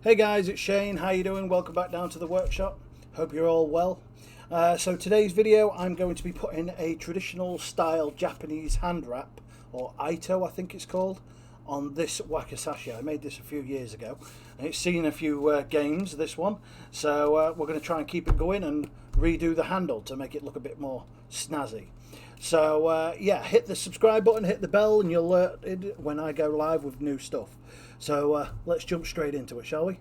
Hey guys, it's Shane. How you doing? Welcome back down to the workshop. Hope you're all well. So today's video I'm going to be putting a traditional style Japanese hand wrap, or Ito I think it's called, on this wakizashi. I made this a few years ago and it's seen a few games, this one. So we're going to try and keep it going and redo the handle to make it look a bit more snazzy. So yeah, hit the subscribe button, hit the bell, and you'll alert when I go live with new stuff. So let's jump straight into it, shall we?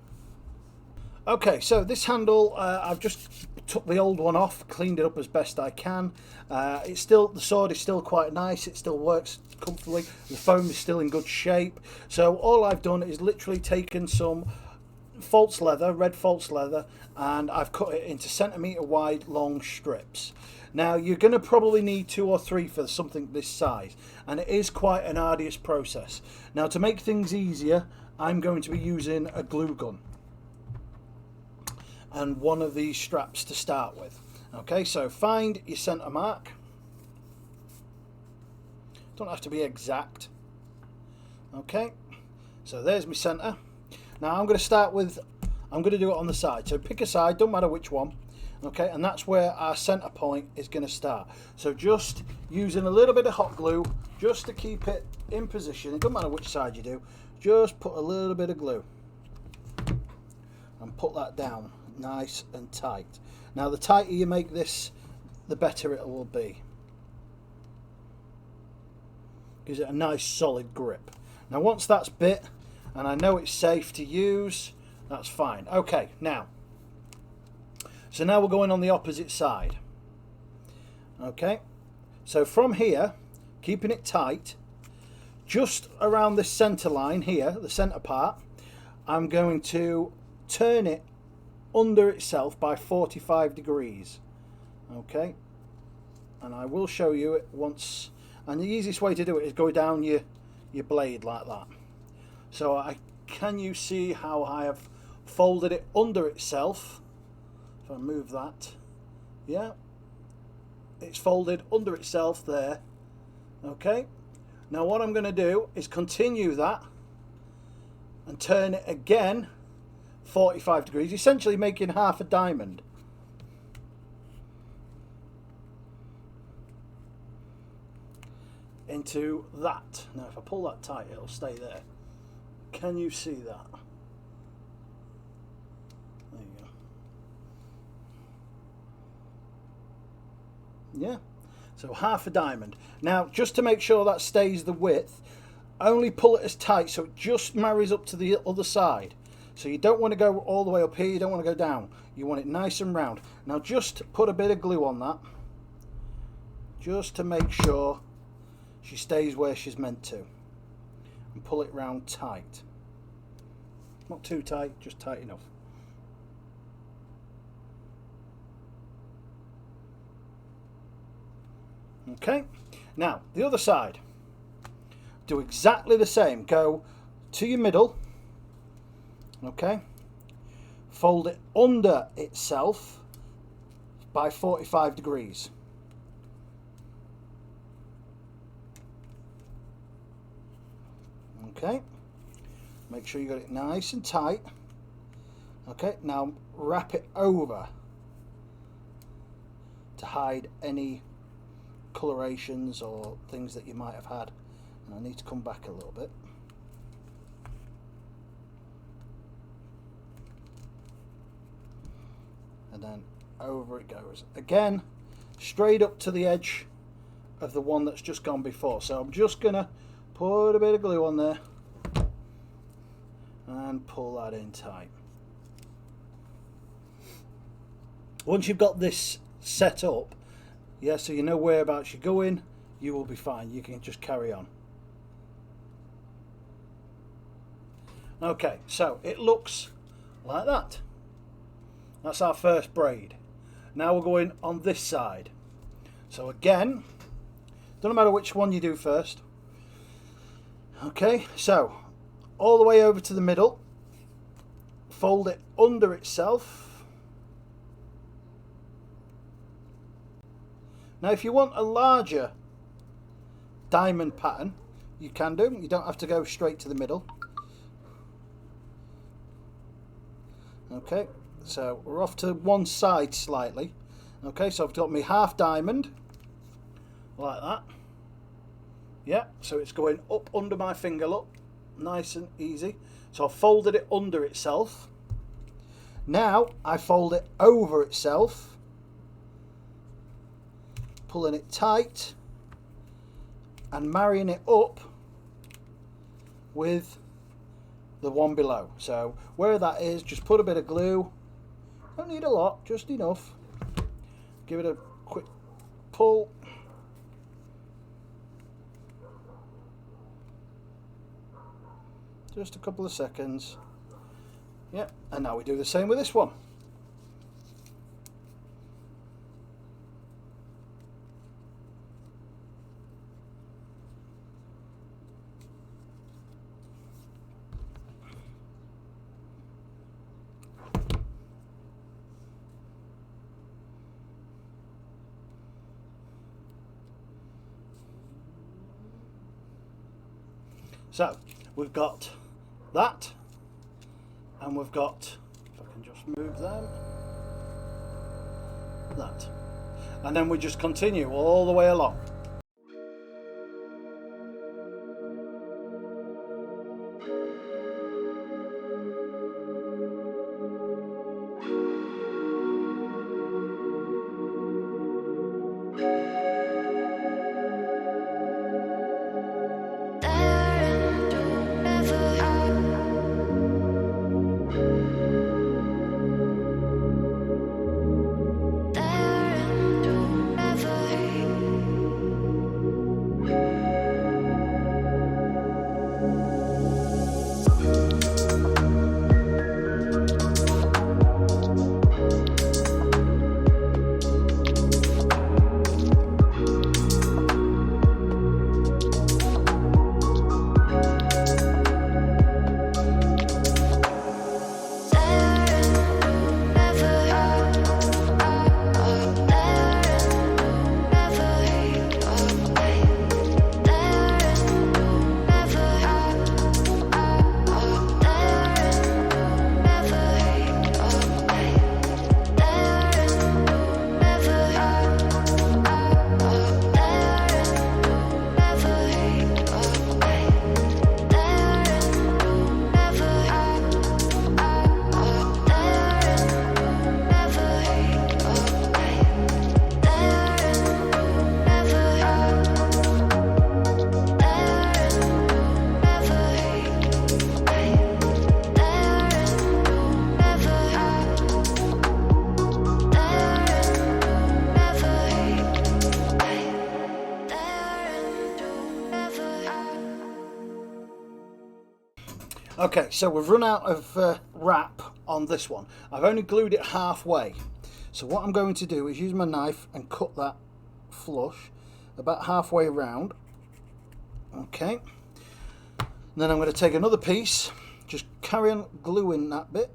Okay, so this handle, I've just took the old one off, cleaned it up as best I can. The sword is still quite nice, it still works comfortably, the foam is still in good shape. So all I've done is literally taken some false leather, red false leather, and I've cut it into centimetre wide long strips. Now you're going to probably need 2 or 3 for something this size, and it is quite an arduous process. Now to make things easier, I'm going to be using a glue gun and one of these straps to start with. Okay, so find your centre mark. Don't have to be exact. Okay, so there's my centre. Now I'm going to do it on the side. So pick a side, don't matter which one. Okay, and that's where our centre point is going to start. So just using a little bit of hot glue just to keep it in position. It doesn't matter which side you do. Just put a little bit of glue and put that down nice and tight. Now the tighter you make this, the better it will be. Gives it a nice solid grip. Now once that's bit and I know it's safe to use, that's fine. Okay, so now we're going on the opposite side. Okay, so from here, keeping it tight, just around this centre line here, the centre part, I'm going to turn it under itself by 45 degrees. Okay, and I will show you it once, and the easiest way to do it is go down your blade like that. So can you see how I have folded it under itself? If I move that, yeah, it's folded under itself there. Okay, now what I'm going to do is continue that and turn it again 45 degrees, essentially making half a diamond. Into that. Now if I pull that tight, it'll stay there. Can you see that? There you go. Yeah, so half a diamond. Now just to make sure that stays the width, only pull it as tight so it just marries up to the other side. So you don't want to go all the way up here, you don't want to go down, you want it nice and round. Now just put a bit of glue on that just to make sure she stays where she's meant to, and pull it round tight. Not too tight, just tight enough. Okay, now the other side, do exactly the same. Go to your middle, okay, fold it under itself by 45 degrees. Okay, make sure you got it nice and tight. Okay, now wrap it over to hide any colorations or things that you might have had. And I need to come back a little bit. And then over it goes. Again, straight up to the edge of the one that's just gone before. So I'm just going to put a bit of glue on there and pull that in tight. Once you've got this set up, yeah, so you know whereabouts you're going, you will be fine. You can just carry on. Okay, so it looks like that. That's our first braid. Now we're going on this side. So again, doesn't matter which one you do first. Okay, so all the way over to the middle, fold it under itself. Now if you want a larger diamond pattern, you can do. You don't have to go straight to the middle. Okay, so we're off to one side slightly. Okay, so I've got my half diamond like that. Yeah, so it's going up under my finger, look, nice and easy. So I've folded it under itself. Now I fold it over itself, pulling it tight and marrying it up with the one below. So where that is, just put a bit of glue. Don't need a lot, just enough. Give it a quick pull. Just a couple of seconds. Yeah, and now we do the same with this one. So we've got that, and we've got, if I can just move them, that, and then we just continue all the way along. Okay, so we've run out of wrap on this one. I've only glued it halfway. So what I'm going to do is use my knife and cut that flush about halfway around. Okay. And then I'm going to take another piece, just carry on gluing that bit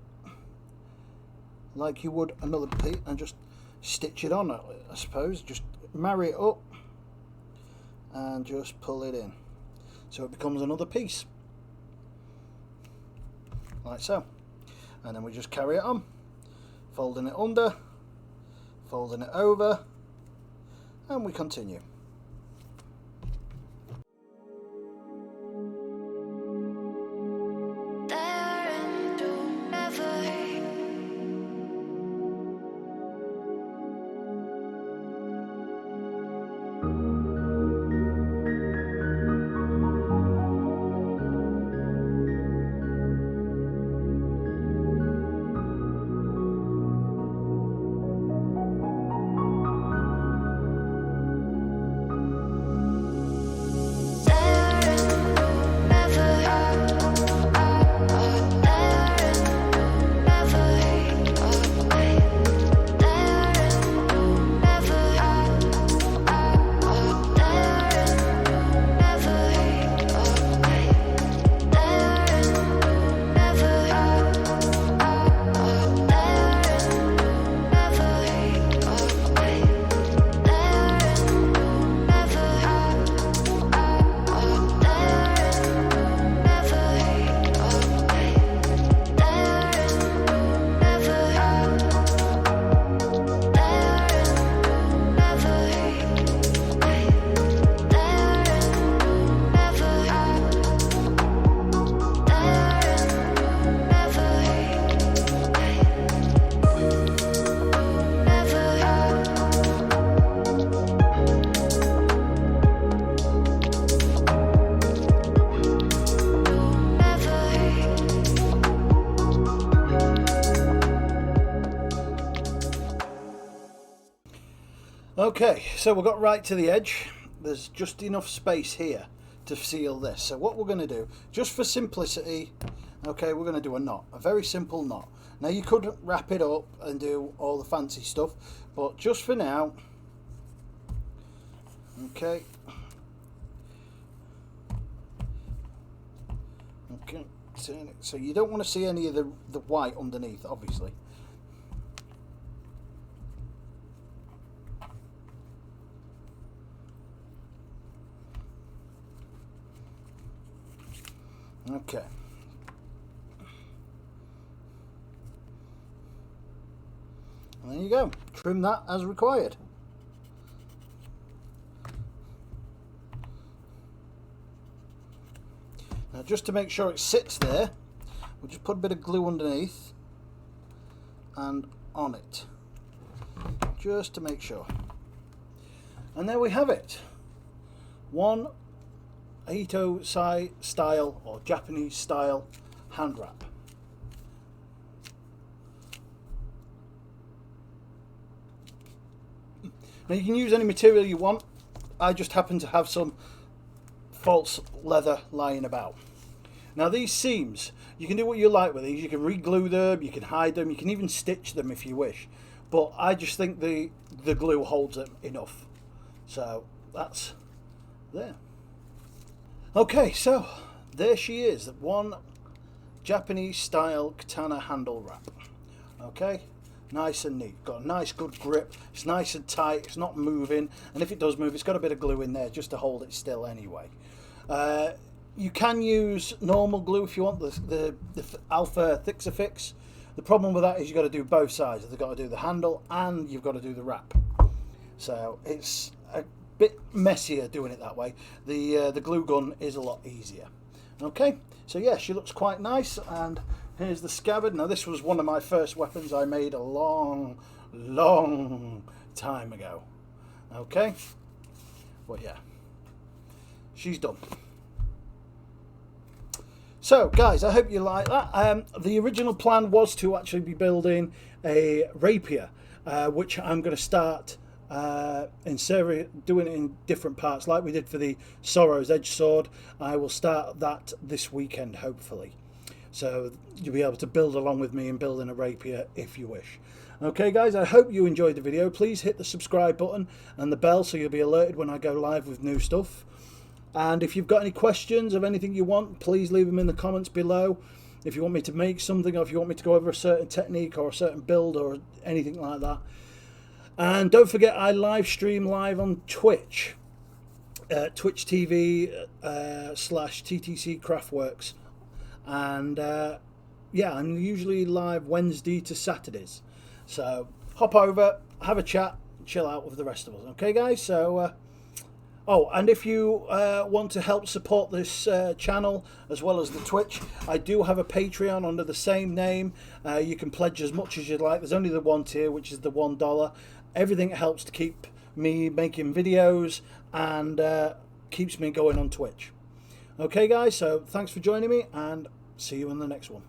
like you would another piece, and just stitch it on, I suppose. Just marry it up and just pull it in so it becomes another piece, like so. And then we just carry it on, folding it under, folding it over, and we continue. Okay, so we got right to the edge. There's just enough space here to seal this. So what we're going to do, just for simplicity, okay, we're going to do a knot, a very simple knot. Now you could wrap it up and do all the fancy stuff, but just for now, okay. Okay, so you don't want to see any of the white underneath, obviously. Okay. And there you go. Trim that as required. Now just to make sure it sits there, we'll just put a bit of glue underneath and on it. Just to make sure. And there we have it. One Ito style or Japanese style hand wrap. Now you can use any material you want. I just happen to have some false leather lying about. Now these seams, you can do what you like with these. You can re-glue them, you can hide them, you can even stitch them if you wish. But I just think the glue holds them enough. So that's there. Okay, so there she is, one Japanese style katana handle wrap. Okay, nice and neat, got a nice good grip, it's nice and tight, it's not moving, and if it does move, it's got a bit of glue in there just to hold it still anyway. You can use normal glue if you want, the Alpha Fix-A-Fix. The problem with that is you've got to do both sides. You've got to do the handle and you've got to do the wrap. So it's a bit messier doing it that way. The glue gun is a lot easier. Okay, so yeah, she looks quite nice, and here's the scabbard. Now this was one of my first weapons I made a long time ago. Okay, but yeah, she's done. So guys, I hope you like that. The original plan was to actually be building a rapier, which I'm going to start doing it in different parts like we did for the Sorrow's Edge sword. I will start that this weekend hopefully, so you'll be able to build along with me in building a rapier if you wish. Okay guys, I hope you enjoyed the video. Please hit the subscribe button and the bell so you'll be alerted when I go live with new stuff. And if you've got any questions of anything you want, please leave them in the comments below. If you want me to make something, or if you want me to go over a certain technique or a certain build or anything like that. And don't forget, I live stream live on Twitch, Twitch TV /TTC Craftworks, and yeah, I'm usually live Wednesday to Saturdays. So hop over, have a chat, chill out with the rest of us. Okay, guys. So oh, and if you want to help support this channel as well as the Twitch, I do have a Patreon under the same name. You can pledge as much as you'd like. There's only the one tier, which is the $1. Everything helps to keep me making videos and keeps me going on Twitch. Okay guys, so thanks for joining me and see you in the next one.